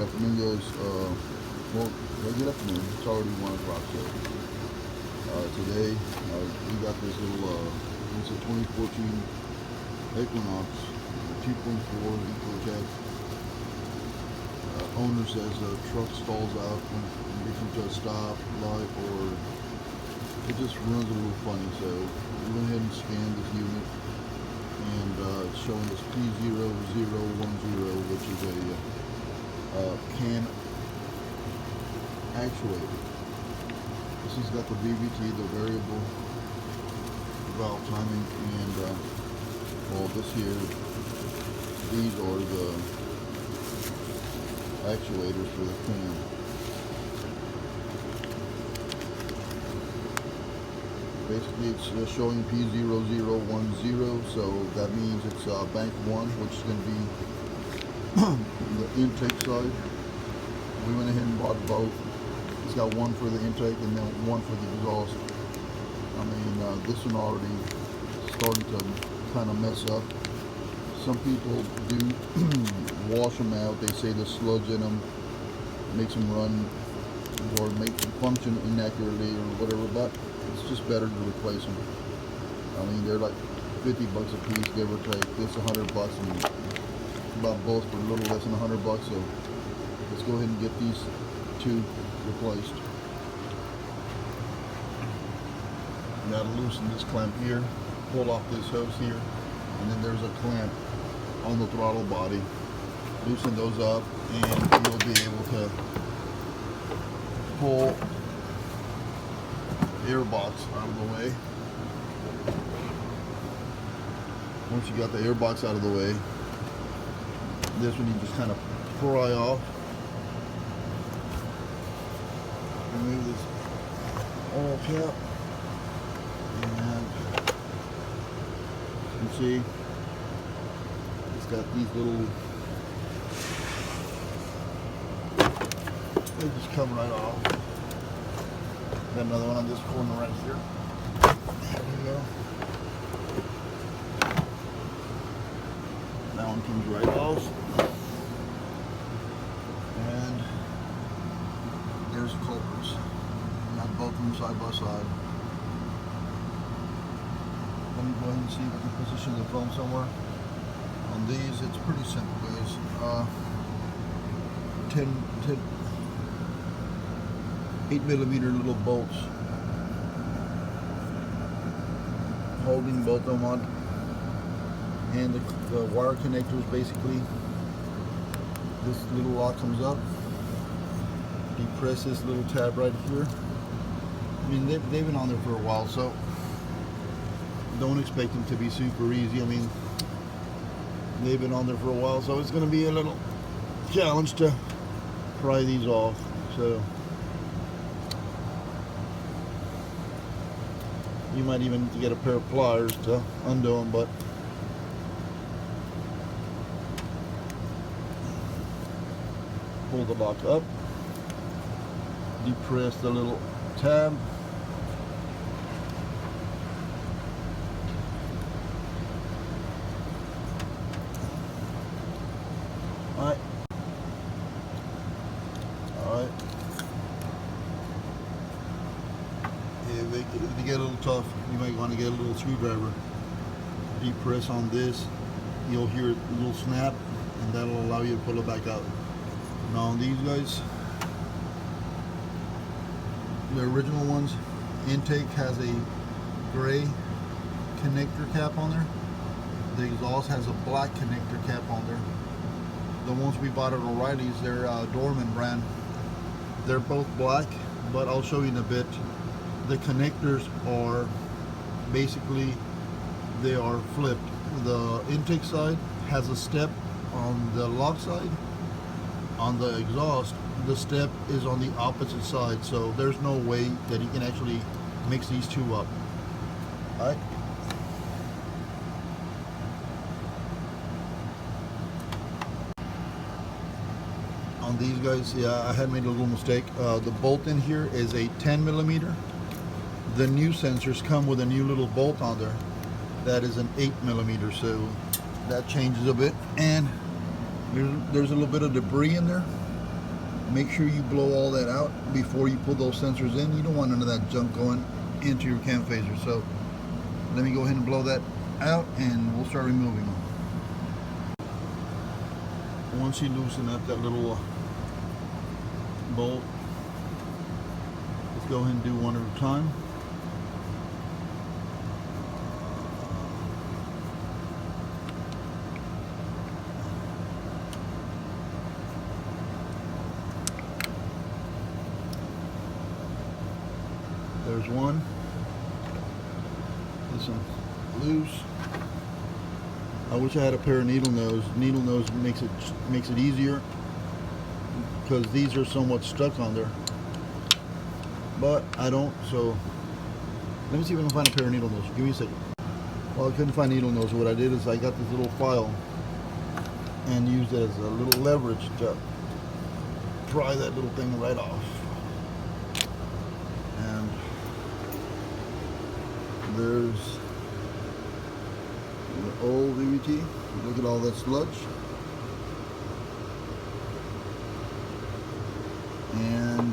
Good afternoon, guys. Good afternoon. It's already 1 o'clock, so today we got this little, it's a 2014 Equinox 2.4 EcoCat. Owner says the truck stalls out when you come to a stop, light, or it just runs a little funny. So we went ahead and scanned this unit, and it's showing us P0010, which is a can actuator. This has got the VVT, the variable valve timing, and well, this here, these are the actuators for the can. Basically, it's showing P0010, so that means it's bank 1, which is going to be the intake side. We went ahead and bought both. It's got one for the intake and then one for the exhaust. I mean, this one already starting to kind of mess up. Some people do wash them out. They say the sludge in them makes them run or make them function inaccurately or whatever, but it's just better to replace them. I mean, they're like 50 bucks a piece, give or take. This 100 bucks, and about both for a little less than 100 bucks. So let's go ahead and get these two replaced. You gotta loosen this clamp here, pull off this hose here, and then there's a clamp on the throttle body. Loosen those up, and you'll be able to pull the airbox out of the way. Once you got the airbox out of the way, this one you just kind of pry off. Remove this oil cap, and you can see it's got these little, they just come right off. Got another one on this corner right here. There we go. That one comes right off. And there's the culprits. Got both of them side by side. Let me go ahead and see if I can position the phone somewhere. On these, it's pretty simple, guys. 8mm little bolts holding both of them on, and the wire connectors. Basically, this little lock comes up. You press this little tab right here. I mean, they've been on there for a while, so don't expect them to be super easy. I mean, they've been on there for a while, so it's going to be a little challenge to pry these off. So you might even need to get a pair of pliers to undo them, but pull the lock up, depress the little tab, alright, if they get a little tough, you might want to get a little screwdriver, depress on this, you'll hear a little snap, and that'll allow you to pull it back out. Now on these guys, the original ones, intake has a gray connector cap on there. The exhaust has a black connector cap on there. The ones we bought at O'Reilly's, they're Dorman brand. They're both black, but I'll show you in a bit. The connectors are basically, they are flipped. The intake side has a step on the lock side. On the exhaust, the step is on the opposite side, so there's no way that you can actually mix these two up. Alright. On these guys, yeah, I had made a little mistake. The bolt in here is a 10mm. The new sensors come with a new little bolt on there that is an 8mm, so that changes a bit. And there's a little bit of debris in there. Make sure you blow all that out before you put those sensors in. You don't want none of that junk going into your cam phaser. So let me go ahead and blow that out and we'll start removing them. Once you loosen up that little bolt, let's go ahead and do one at a time. There's one. This one's loose. I wish I had a pair of needle nose. Needle nose makes it easier because these are somewhat stuck on there. But I don't, so let me see if I can find a pair of needle nose. Give me a second. Well, I couldn't find needle nose. What I did is I got this little file and used it as a little leverage to pry that little thing right off. And there's the old EVT. Look at all that sludge. And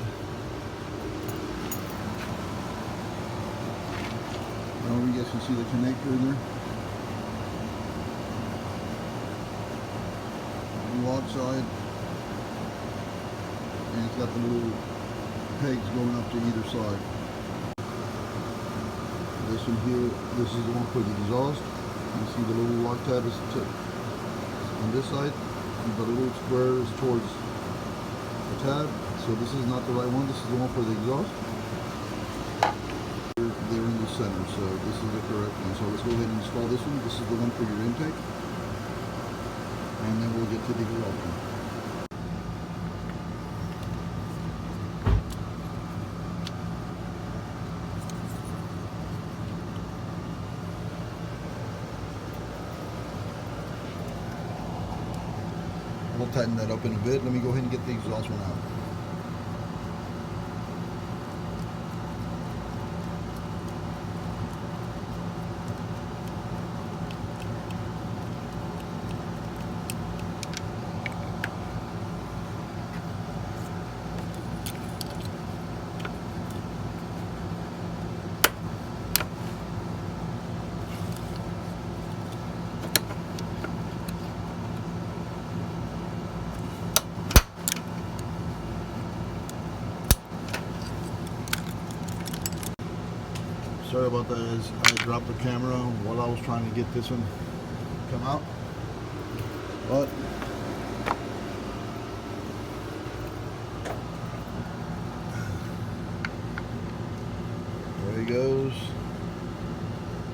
I don't know if you guys can see the connector in there. Lock side. And it's got the little pegs going up to either side. This one here, this is the one for the exhaust. You see the little lock tab is on this side, and the little square is towards the tab. So this is not the right one. This is the one for the exhaust. They're in the center, so this is the correct one. So let's go ahead and install this one. This is the one for your intake, and then we'll get to the exhaust one. We'll tighten that up in a bit. Let me go ahead and get the exhaust one out. Sorry about that, as I dropped the camera while I was trying to get this one to come out. But there he goes.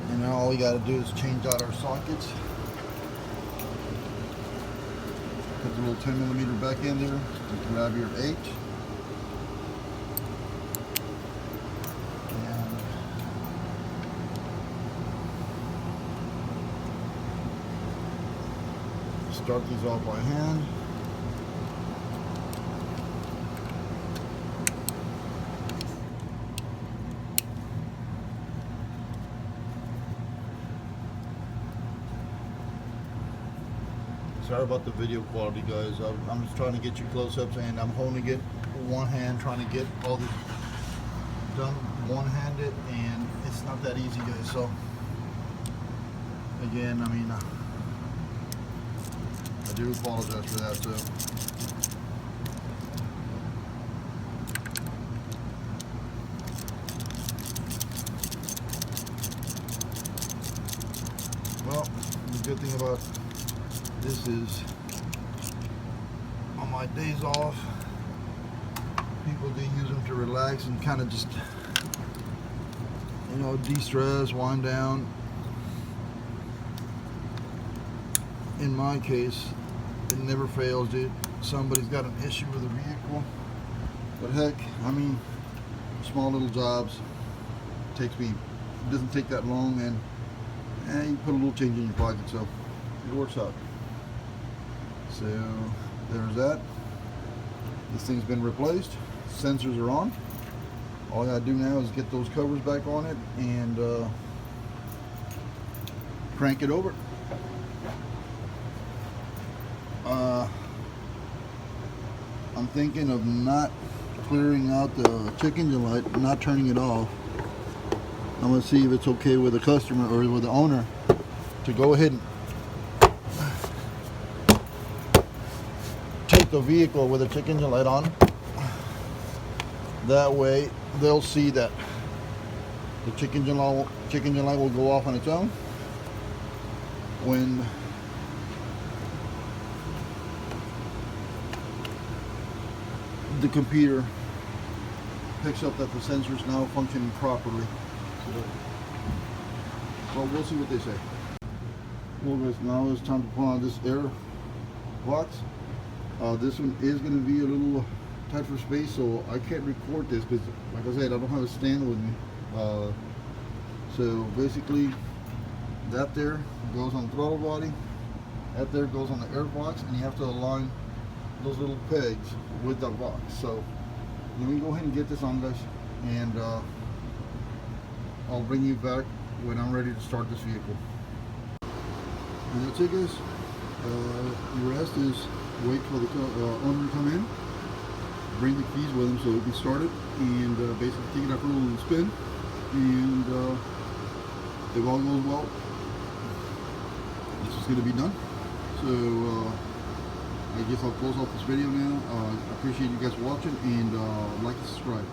And now all we got to do is change out our sockets. Put the little 10mm back in there. Grab your 8. Start these off by hand. Sorry about the video quality, guys. I'm just trying to get you close-ups, and I'm holding it one hand, trying to get all this done one-handed, and it's not that easy, guys. So again, I mean, I do apologize for that, too. Well, the good thing about this is on my days off, people do use them to relax and kind of just, you know, de-stress, wind down. In my case, it never fails, dude. Somebody's got an issue with a vehicle. But heck, I mean, small little jobs. It doesn't take that long, and you put a little change in your pocket, so it works out. So there's that. This thing's been replaced. Sensors are on. All I gotta do now is get those covers back on it and crank it over. I'm thinking of not clearing out the check engine light, not turning it off. I'm going to see if it's okay with the customer or with the owner to go ahead and take the vehicle with the check engine light on. That way they'll see that the check engine light will go off on its own when the computer picks up that the sensor is now functioning properly. Well, we'll see what they say. Well guys, now it's time to put on this air box. This one is going to be a little tight for space, so I can't record this because, like I said, I don't have a stand with me. So basically, that there goes on the throttle body, that there goes on the air box, and you have to align those little pegs with the box. So let me go ahead and get this on, guys, and I'll bring you back when I'm ready to start this vehicle. And that's it, guys. The rest is wait for the owner to come in, bring the keys with him so we can start it, and basically take it out for a little spin, and if all goes well, this is going to be done. So I guess I'll close off this video now. I appreciate you guys watching, and like and subscribe.